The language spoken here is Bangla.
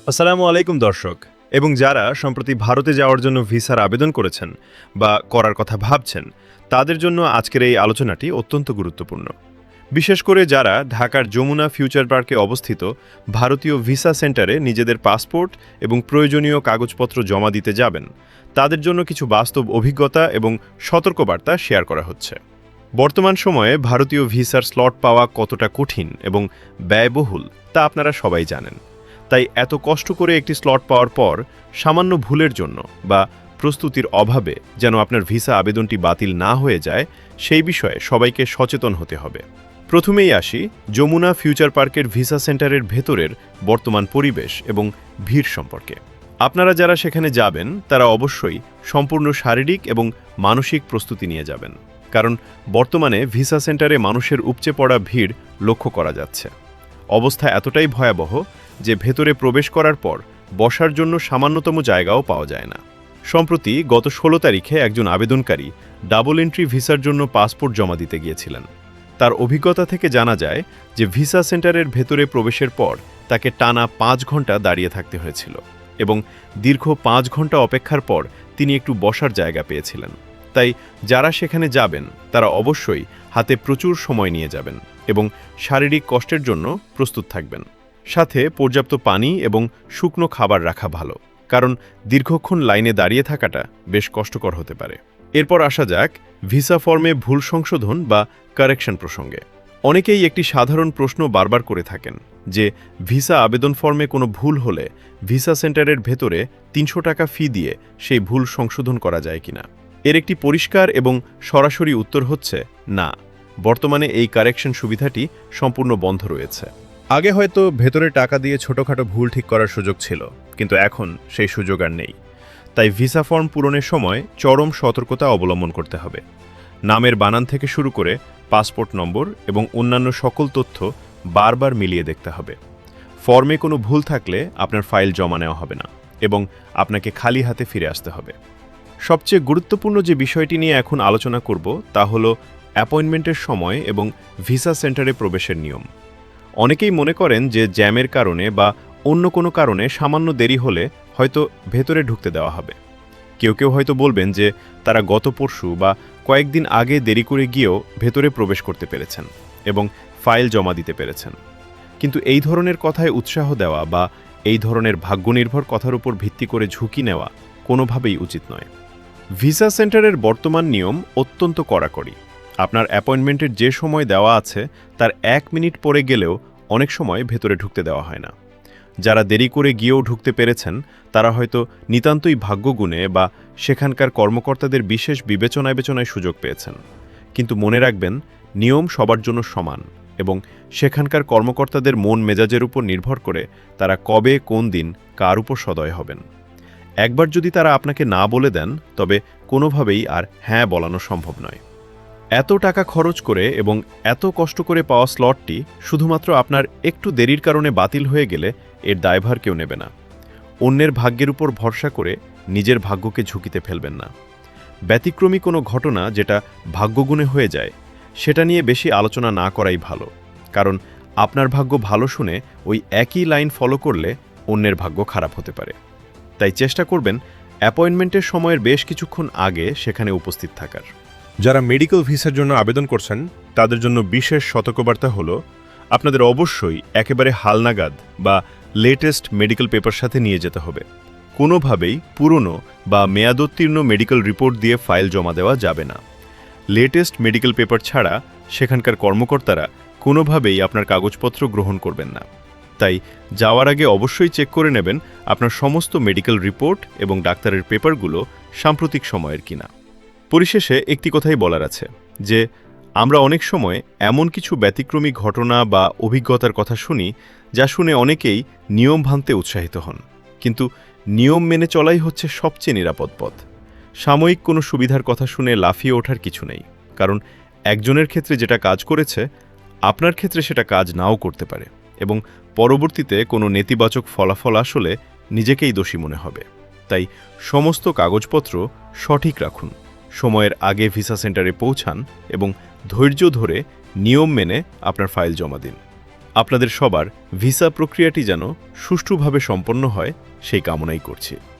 আসসালামু আলাইকুম দর্শক এবং যারা সম্প্রতি ভারতে যাওয়ার জন্য ভিসার আবেদন করেছেন বা করার কথা ভাবছেন তাদের জন্য আজকের এই আলোচনাটি অত্যন্ত গুরুত্বপূর্ণ। বিশেষ করে যারা ঢাকার যমুনা ফিউচার পার্কে অবস্থিত ভারতীয় ভিসা সেন্টারে নিজেদের পাসপোর্ট এবং প্রয়োজনীয় কাগজপত্র জমা দিতে যাবেন, তাদের জন্য কিছু বাস্তব অভিজ্ঞতা এবং সতর্কবার্তা শেয়ার করা হচ্ছে। বর্তমান সময়ে ভারতীয় ভিসার স্লট পাওয়া কতটা কঠিন এবং ব্যয়বহুল তা আপনারা সবাই জানেন। তাই এত কষ্ট করে একটি স্লট পাওয়ার পর সামান্য ভুলের জন্য বা প্রস্তুতির অভাবে যেন আপনার ভিসা আবেদনটি বাতিল না হয়ে যায়, সেই বিষয়ে সবাইকে সচেতন হতে হবে। প্রথমেই আসি যমুনা ফিউচার পার্কের ভিসা সেন্টারের ভেতরের বর্তমান পরিবেশ এবং ভিড় সম্পর্কে। আপনারা যারা সেখানে যাবেন তারা অবশ্যই সম্পূর্ণ শারীরিক এবং মানসিক প্রস্তুতি নিয়ে যাবেন, কারণ বর্তমানে ভিসা সেন্টারে মানুষের উপচে পড়া ভিড় লক্ষ্য করা যাচ্ছে। অবস্থা এতটাই ভয়াবহ যে ভেতরে প্রবেশ করার পর বসার জন্য সামান্যতম জায়গাও পাওয়া যায় না। সম্প্রতি গত 16 তারিখে একজন আবেদনকারী ডাবল এন্ট্রি ভিসার জন্য পাসপোর্ট জমা দিতে গিয়েছিলেন। তার অভিজ্ঞতা থেকে জানা যায় যে ভিসা সেন্টারের ভেতরে প্রবেশের পর তাকে টানা 5 ঘন্টা দাঁড়িয়ে থাকতে হয়েছিল এবং দীর্ঘ 5 ঘন্টা অপেক্ষার পর তিনি একটু বসার জায়গা পেয়েছিলেন। তাই যারা সেখানে যাবেন তারা অবশ্যই হাতে প্রচুর সময় নিয়ে যাবেন এবং শারীরিক কষ্টের জন্য প্রস্তুত থাকবেন। সাথে পর্যাপ্ত পানি এবং শুকনো খাবার রাখা ভালো, কারণ দীর্ঘক্ষণ লাইনে দাঁড়িয়ে থাকাটা বেশ কষ্টকর হতে পারে। এরপর আসা যাক ভিসা ফর্মে ভুল সংশোধন বা কারেকশন প্রসঙ্গে। অনেকেই একটি সাধারণ প্রশ্ন বারবার করে থাকেন যে ভিসা আবেদন ফর্মে কোনো ভুল হলে ভিসা সেন্টারের ভেতরে ৩০০ টাকা ফি দিয়ে সেই ভুল সংশোধন করা যায় কিনা। এর একটি পরিষ্কার এবং সরাসরি উত্তর হচ্ছে না। বর্তমানে এই কারেকশন সুবিধাটি সম্পূর্ণ বন্ধ রয়েছে। আগে হয়তো ভেতরে টাকা দিয়ে ছোটখাটো ভুল ঠিক করার সুযোগ ছিল, কিন্তু এখন সেই সুযোগ আর নেই। তাই ভিসা ফর্ম পূরণের সময় চরম সতর্কতা অবলম্বন করতে হবে। নামের বানান থেকে শুরু করে পাসপোর্ট নম্বর এবং অন্যান্য সকল তথ্য বারবার মিলিয়ে দেখতে হবে। ফর্মে কোনো ভুল থাকলে আপনার ফাইল জমা নেওয়া হবে না এবং আপনাকে খালি হাতে ফিরে আসতে হবে। সবচেয়ে গুরুত্বপূর্ণ যে বিষয়টি নিয়ে এখন আলোচনা করব তা হলো অ্যাপয়েন্টমেন্টের সময় এবং ভিসা সেন্টারে প্রবেশের নিয়ম। অনেকেই মনে করেন যে জ্যামের কারণে বা অন্য কোনো কারণে সামান্য দেরি হলে হয়তো ভেতরে ঢুকতে দেওয়া হবে। কেউ কেউ হয়তো বলবেন যে তারা গত পরশু বা কয়েকদিন আগে দেরি করে গিয়েও ভেতরে প্রবেশ করতে পেরেছেন এবং ফাইল জমা দিতে পেরেছেন। কিন্তু এই ধরনের কথায় উৎসাহ দেওয়া বা এই ধরনের ভাগ্যনির্ভর কথার উপর ভিত্তি করে ঝুঁকি নেওয়া কোনোভাবেই উচিত নয়। ভিসা সেন্টারের বর্তমান নিয়ম অত্যন্ত কড়াকড়ি। আপনার অ্যাপয়েন্টমেন্টের যে সময় দেওয়া আছে তার 1 মিনিট পরে গেলেও অনেক সময় ভেতরে ঢুকতে দেওয়া হয় না। যারা দেরি করে গিয়েও ঢুকতে পেরেছেন তারা হয়তো নিতান্তই ভাগ্যগুণে বা সেখানকার কর্মকর্তাদের বিশেষ বিবেচনায় সুযোগ পেয়েছেন। কিন্তু মনে রাখবেন, নিয়ম সবার জন্য সমান এবং সেখানকার কর্মকর্তাদের মন মেজাজের উপর নির্ভর করে তারা কবে কোন দিন কার উপর সদয় হবেন। একবার যদি তারা আপনাকে না বলে দেন তবে কোনোভাবেই আর হ্যাঁ বলানো সম্ভব নয়। এত টাকা খরচ করে এবং এত কষ্ট করে পাওয়া স্লটটি শুধুমাত্র আপনার একটু দেরির কারণে বাতিল হয়ে গেলে এর দায়ভার কেউ নেবে না। অন্যের ভাগ্যের উপর ভরসা করে নিজের ভাগ্যকে ঝুঁকিতে ফেলবেন না। ব্যতিক্রমী কোনো ঘটনা যেটা ভাগ্যগুণে হয়ে যায় সেটা নিয়ে বেশি আলোচনা না করাই ভালো, কারণ আপনার ভাগ্য ভালো শুনে ওই একই লাইন ফলো করলে অন্যের ভাগ্য খারাপ হতে পারে। তাই চেষ্টা করবেন অ্যাপয়েন্টমেন্টের সময়ের বেশ কিছুক্ষণ আগে সেখানে উপস্থিত থাকার। যারা মেডিকেল ভিসার জন্য আবেদন করছেন তাদের জন্য বিশেষ সতর্কবার্তা হলো, আপনাদের অবশ্যই একেবারে হালনাগাদ বা লেটেস্ট মেডিকেল পেপার সাথে নিয়ে যেতে হবে। কোনোভাবেই পুরনো বা মেয়াদোত্তীর্ণ মেডিকেল রিপোর্ট দিয়ে ফাইল জমা দেওয়া যাবে না। লেটেস্ট মেডিকেল পেপার ছাড়া সেখানকার কর্মকর্তারা কোনোভাবেই আপনার কাগজপত্র গ্রহণ করবেন না। তাই যাওয়ার আগে অবশ্যই চেক করে নেবেন আপনার সমস্ত মেডিকেল রিপোর্ট এবং ডাক্তারের পেপারগুলো সাম্প্রতিক সময়ের কিনা। পরিশেষে একটি কথাই বলার আছে যে আমরা অনেক সময় এমন কিছু ব্যতিক্রমী ঘটনা বা অভিজ্ঞতার কথা শুনি যা শুনে অনেকেই নিয়ম ভাঙতে উৎসাহিত হন, কিন্তু নিয়ম মেনে চলাই হচ্ছে সবচেয়ে নিরাপদ পথ। সাময়িক কোনো সুবিধার কথা শুনে লাফিয়ে ওঠার কিছু নেই, কারণ একজনের ক্ষেত্রে যেটা কাজ করেছে আপনার ক্ষেত্রে সেটা কাজ নাও করতে পারে এবং পরবর্তীতে কোনো নেতিবাচক ফলাফল আসলে নিজেকেই দোষী মনে হবে। তাই সমস্ত কাগজপত্র সঠিক রাখুন, সময়ের আগে ভিসা সেন্টারে পৌঁছান এবং ধৈর্য ধরে নিয়ম মেনে আপনার ফাইল জমা দিন। আপনাদের সবার ভিসা প্রক্রিয়াটি যেন সুষ্ঠুভাবে সম্পন্ন হয় সেই কামনাই করছি।